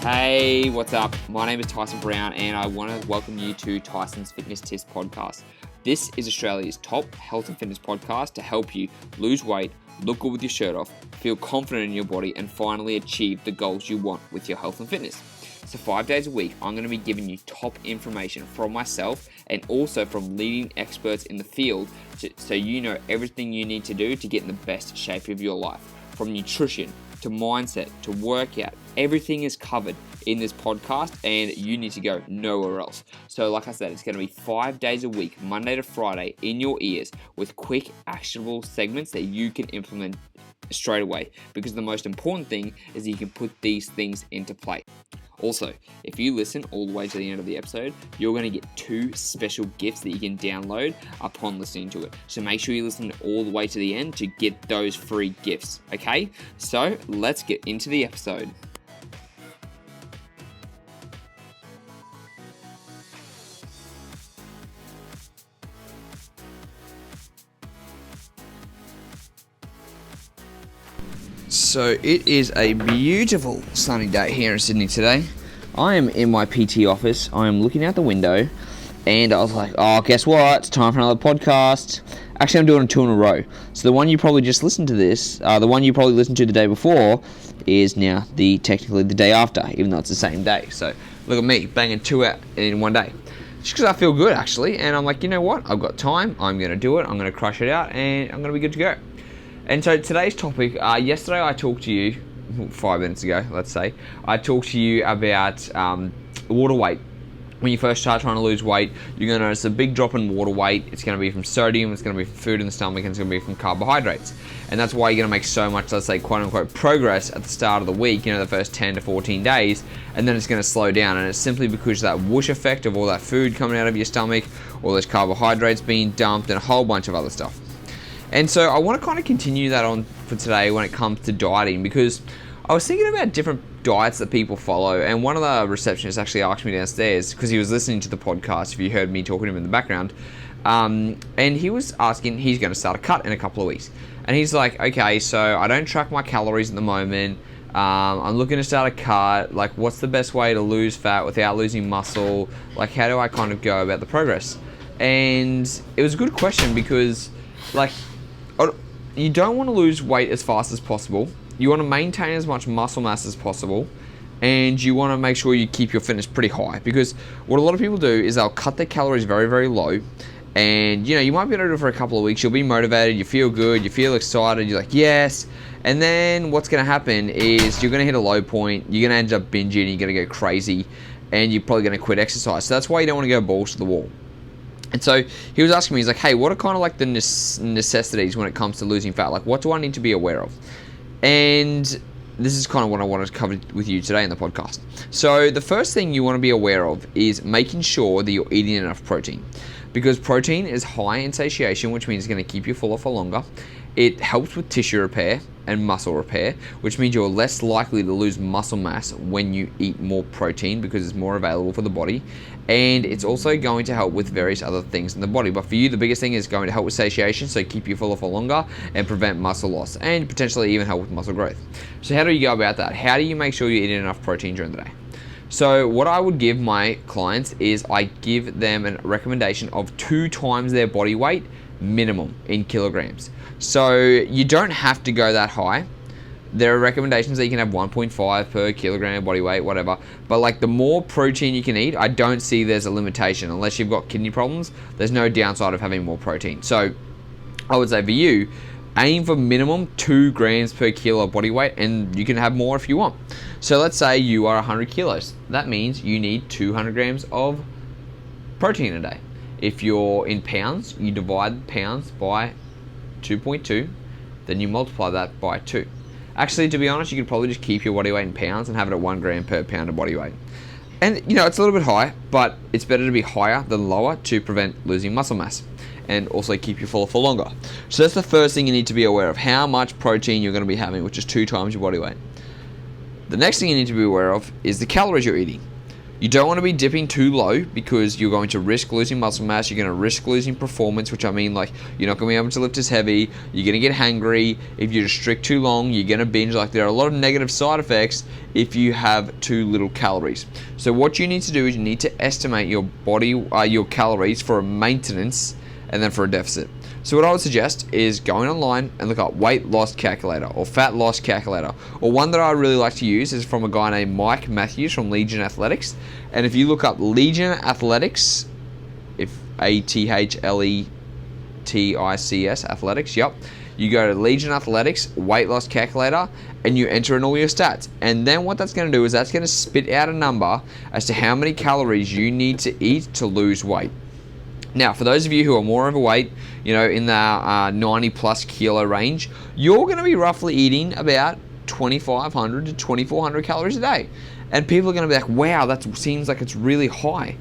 Hey, what's up? My name is Tyson Brown and I want to welcome you to Tyson's Fitness Tips podcast. This is Australia's top health and fitness podcast to help you lose weight, look good with your shirt off, feel confident in your body, and finally achieve the goals you want with your health and fitness. So 5 days a week, I'm going to be giving you top information from myself and also from leading experts in the field so you know everything you need to do to get in the best shape of your life. From nutrition to mindset to workout, everything is covered in this podcast and you need to go nowhere else. So like I said, it's going to be 5 days a week, Monday to Friday, in your ears with quick, actionable segments that you can implement straight away, because the most important thing is that you can put these things into play. Also, if you listen all the way to the end of the episode, you're going to get 2 special gifts that you can download upon listening to it. So make sure you listen all the way to the end to get those free gifts, okay? So let's get into the episode. So it is a beautiful sunny day here in Sydney today. I am in my PT office. I am looking out the window and I was like, oh, guess what? It's time for another podcast. Actually, I'm doing 2 in a row. So the one you probably just listened to the one you probably listened to the day before is now technically the day after, even though it's the same day. So look at me, banging 2 out in one day. Just because I feel good, actually. And I'm like, you know what? I've got time. I'm going to do it. I'm going to crush it out and I'm going to be good to go. And so today's topic, yesterday I talked to you, 5 minutes ago, let's say, I talked to you about water weight. When you first start trying to lose weight, you're going to notice a big drop in water weight. It's going to be from sodium, it's going to be from food in the stomach, and it's going to be from carbohydrates. And that's why you're going to make so much, let's say, quote-unquote, progress at the start of the week, the first 10 to 14 days, and then it's going to slow down. And it's simply because of that whoosh effect of all that food coming out of your stomach, all those carbohydrates being dumped, and a whole bunch of other stuff. And so I want to kind of continue that on for today when it comes to dieting, because I was thinking about different diets that people follow, and one of the receptionists actually asked me downstairs, because he was listening to the podcast, if you heard me talking to him in the background, and he was asking, he's going to start a cut in a couple of weeks. And he's like, okay, so I don't track my calories at the moment, I'm looking to start a cut, like what's the best way to lose fat without losing muscle, like how do I kind of go about the progress? And it was a good question, because like, you don't want to lose weight as fast as possible. You want to maintain as much muscle mass as possible, and you want to make sure you keep your fitness pretty high, because what a lot of people do is they'll cut their calories very, very low, and you might be able to do it for a couple of weeks. You'll be motivated, you feel good, you feel excited, you're like, yes, and then what's going to happen is you're going to hit a low point, you're going to end up binging, you're going to go crazy, and you're probably going to quit exercise. So that's why you don't want to go balls to the wall. And so he was asking me, he's like, hey, what are kind of like the necessities when it comes to losing fat? Like, what do I need to be aware of? And this is kind of what I wanted to cover with you today in the podcast. So the first thing you want to be aware of is making sure that you're eating enough protein, because protein is high in satiation, which means it's going to keep you fuller for longer. It helps with tissue repair and muscle repair, which means you're less likely to lose muscle mass when you eat more protein, because it's more available for the body. And it's also going to help with various other things in the body. But for you, the biggest thing is going to help with satiation, so keep you fuller for longer and prevent muscle loss, and potentially even help with muscle growth. So how do you go about that? How do you make sure you're eating enough protein during the day? So what I would give my clients is I give them a recommendation of 2 times their body weight minimum in kilograms. So you don't have to go that high. There are recommendations that you can have 1.5 per kilogram body weight, whatever. But like the more protein you can eat, I don't see there's a limitation. Unless you've got kidney problems, there's no downside of having more protein. So I would say for you, aim for minimum 2 grams per kilo body weight, and you can have more if you want. So let's say you are 100 kilos. That means you need 200 grams of protein a day. If you're in pounds, you divide pounds by 2.2, then you multiply that by 2. Actually, to be honest, you could probably just keep your body weight in pounds and have it at 1 gram per pound of body weight. And it's a little bit high, but it's better to be higher than lower to prevent losing muscle mass and also keep you fuller for longer. So that's the first thing you need to be aware of, how much protein you're going to be having, which is 2 times your body weight. The next thing you need to be aware of is the calories you're eating. You don't want to be dipping too low because you're going to risk losing muscle mass. You're going to risk losing performance, which I mean, like, you're not going to be able to lift as heavy. You're going to get hangry. If you restrict too long, you're going to binge. Like, there are a lot of negative side effects if you have too little calories. So what you need to do is you need to estimate your body, your calories for a maintenance and then for a deficit. So what I would suggest is going online and look up weight loss calculator or fat loss calculator. Or one that I really like to use is from a guy named Mike Matthews from Legion Athletics. And if you look up Legion Athletics, if ATHLETICS Athletics, yep. You go to Legion Athletics weight loss calculator and you enter in all your stats. And then what that's going to do is that's going to spit out a number as to how many calories you need to eat to lose weight. Now, for those of you who are more overweight, in the 90 plus kilo range, you're going to be roughly eating about 2,500 to 2,400 calories a day. And people are going to be like, wow, that seems like it's really high.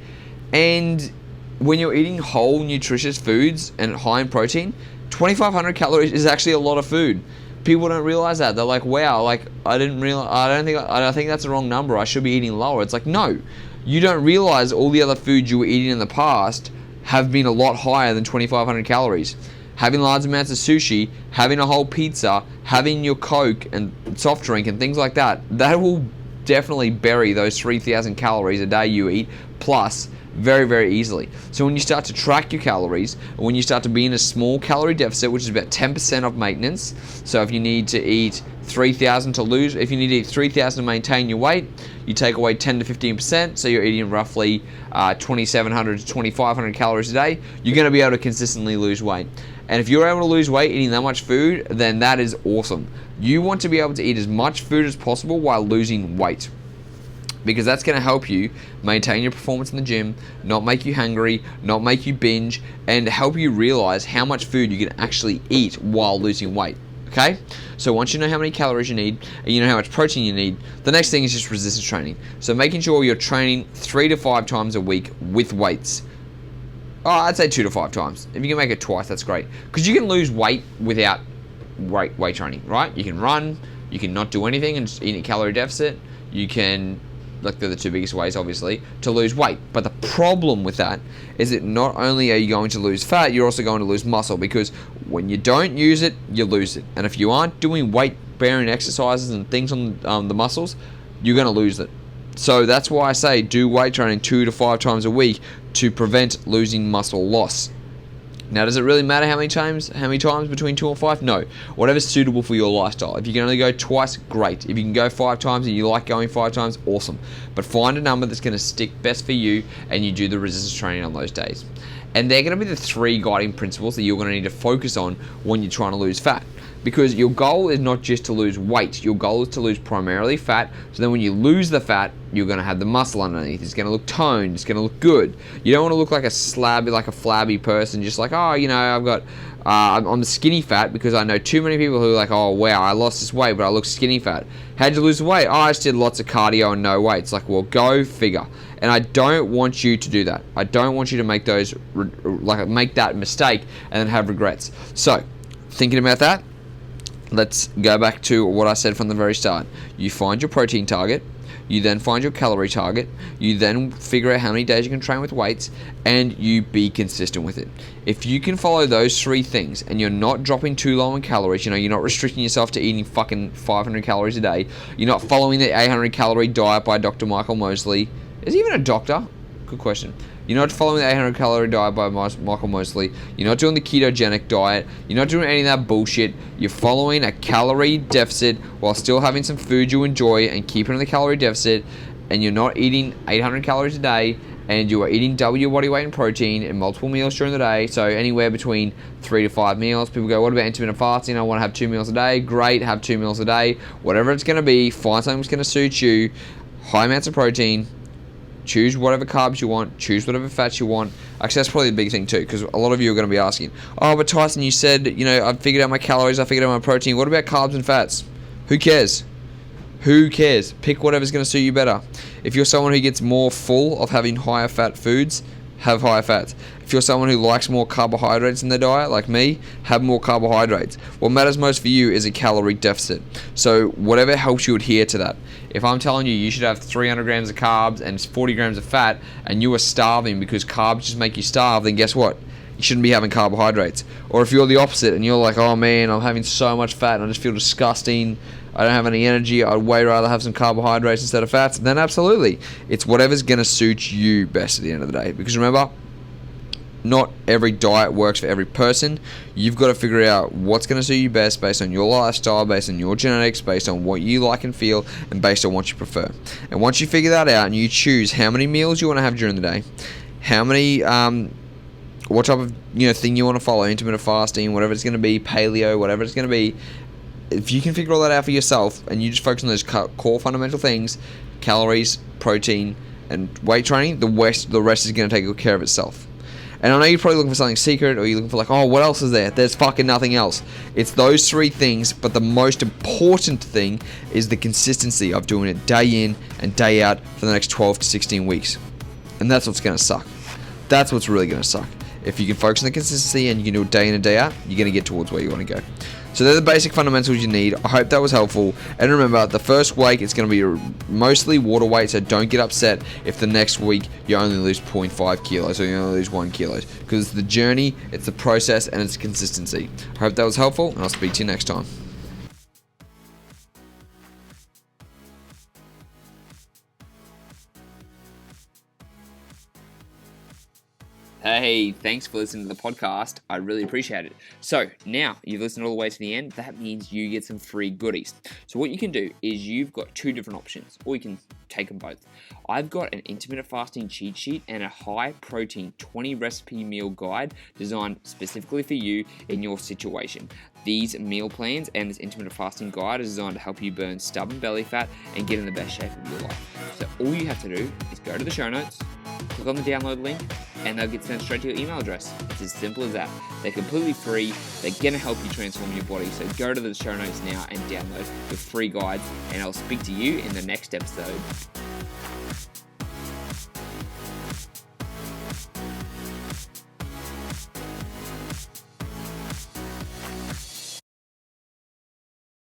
And when you're eating whole, nutritious foods and high in protein, 2,500 calories is actually a lot of food. People don't realize that. They're like, wow, like, I think that's the wrong number. I should be eating lower. It's like, no, you don't realize all the other foods you were eating in the past have been a lot higher than 2,500 calories. Having large amounts of sushi, having a whole pizza, having your Coke and soft drink and things like that, that will definitely bury those 3,000 calories a day you eat, plus very, very easily. So when you start to track your calories, when you start to be in a small calorie deficit, which is about 10% of maintenance, so if you need to eat 3,000 to lose, if you need to eat 3,000 to maintain your weight, you take away 10 to 15%, so you're eating roughly 2,700 to 2,500 calories a day, you're going to be able to consistently lose weight. And if you're able to lose weight eating that much food, then that is awesome. You want to be able to eat as much food as possible while losing weight, because that's going to help you maintain your performance in the gym, not make you hungry, not make you binge, and help you realize how much food you can actually eat while losing weight. Okay? So once you know how many calories you need, and you know how much protein you need, the next thing is just resistance training. So making sure you're training 3 to 5 times a week with weights. Oh, I'd say 2 to 5 times. If you can make it twice, that's great. Because you can lose weight without weight training, right? You can run, you can not do anything and just eat a calorie deficit. You can, like, they're the two biggest ways, obviously, to lose weight. But the problem with that is that not only are you going to lose fat, you're also going to lose muscle, because when you don't use it, you lose it. And if you aren't doing weight-bearing exercises and things on the muscles, you're going to lose it. So that's why I say do weight training 2 to 5 times a week to prevent losing muscle loss. Now, does it really matter how many times between 2 and 5? No. Whatever's suitable for your lifestyle. If you can only go twice, great. If you can go 5 times and you like going 5 times, awesome. But find a number that's going to stick best for you, and you do the resistance training on those days. And they're going to be the 3 guiding principles that you're going to need to focus on when you're trying to lose fat. Because your goal is not just to lose weight. Your goal is to lose primarily fat. So then when you lose the fat, you're going to have the muscle underneath. It's going to look toned. It's going to look good. You don't want to look like a flabby person, just like, I'm skinny fat, because I know too many people who are like, oh, wow, I lost this weight, but I look skinny fat. How'd you lose the weight? Oh, I just did lots of cardio and no weight. It's like, well, go figure. And I don't want you to do that. I don't want you to make make that mistake and then have regrets. So, thinking about that, let's go back to what I said from the very start. You find your protein target, you then find your calorie target, you then figure out how many days you can train with weights, and you be consistent with it. If you can follow those 3 things and you're not dropping too low in calories, you're not restricting yourself to eating fucking 500 calories a day, you're not following the 800 calorie diet by Dr. Michael Mosley. Is he even a doctor? Good question. You're not following the 800 calorie diet by Michael Mosley. You're not doing the ketogenic diet. You're not doing any of that bullshit. You're following a calorie deficit while still having some food you enjoy and keeping in the calorie deficit. And you're not eating 800 calories a day. And you are eating double your body weight in protein in multiple meals during the day. So anywhere between 3 to 5 meals. People go, what about intermittent fasting? I want to have 2 meals a day. Great, have 2 meals a day. Whatever it's going to be, find something that's going to suit you. High amounts of protein. Choose whatever carbs you want. Choose whatever fats you want. Actually, that's probably the big thing too, because a lot of you are going to be asking, oh, but Tyson, you said, I've figured out my calories, I figured out my protein. What about carbs and fats? Who cares? Who cares? Pick whatever's going to suit you better. If you're someone who gets more full of having higher fat foods, have higher fats. If you're someone who likes more carbohydrates in their diet, like me, have more carbohydrates. What matters most for you is a calorie deficit. So whatever helps you adhere to that. If I'm telling you should have 300 grams of carbs and 40 grams of fat, and you are starving because carbs just make you starve, then guess what? You shouldn't be having carbohydrates. Or if you're the opposite and you're like, oh man, I'm having so much fat and I just feel disgusting, I don't have any energy, I'd way rather have some carbohydrates instead of fats, then absolutely. It's whatever's going to suit you best at the end of the day. Because remember, not every diet works for every person. You've got to figure out what's going to suit you best based on your lifestyle, based on your genetics, based on what you like and feel, and based on what you prefer. And once you figure that out and you choose how many meals you want to have during the day, how many, what type of thing you want to follow, intermittent fasting, whatever it's going to be, paleo, whatever it's going to be, if you can figure all that out for yourself and you just focus on those core fundamental things, calories, protein, and weight training, the rest is going to take care of itself. And I know you're probably looking for something secret, or you're looking for like, oh, what else is there? There's fucking nothing else. It's those three things, but the most important thing is the consistency of doing it day in and day out for the next 12 to 16 weeks. And that's what's going to suck. That's what's really going to suck. If you can focus on the consistency and you can do it day in and day out, you're going to get towards where you want to go. So they're the basic fundamentals you need. I hope that was helpful. And remember, the first week it's going to be mostly water weight, so don't get upset if the next week you only lose 0.5 kilos or you only lose 1 kilo. Because it's the journey, it's the process, and it's consistency. I hope that was helpful, and I'll speak to you next time. Hey, thanks for listening to the podcast. I really appreciate it. So now you've listened all the way to the end. That means you get some free goodies. So what you can do is you've got two different options, or you can take them both. I've got an intermittent fasting cheat sheet and a high protein 20 recipe meal guide designed specifically for you in your situation. These meal plans and this intermittent fasting guide is designed to help you burn stubborn belly fat and get in the best shape of your life. So all you have to do is go to the show notes, click on the download link, and they'll get sent straight to your email address. It's as simple as that. They're completely free. They're going to help you transform your body. So go to the show notes now and download the free guides, and I'll speak to you in the next episode.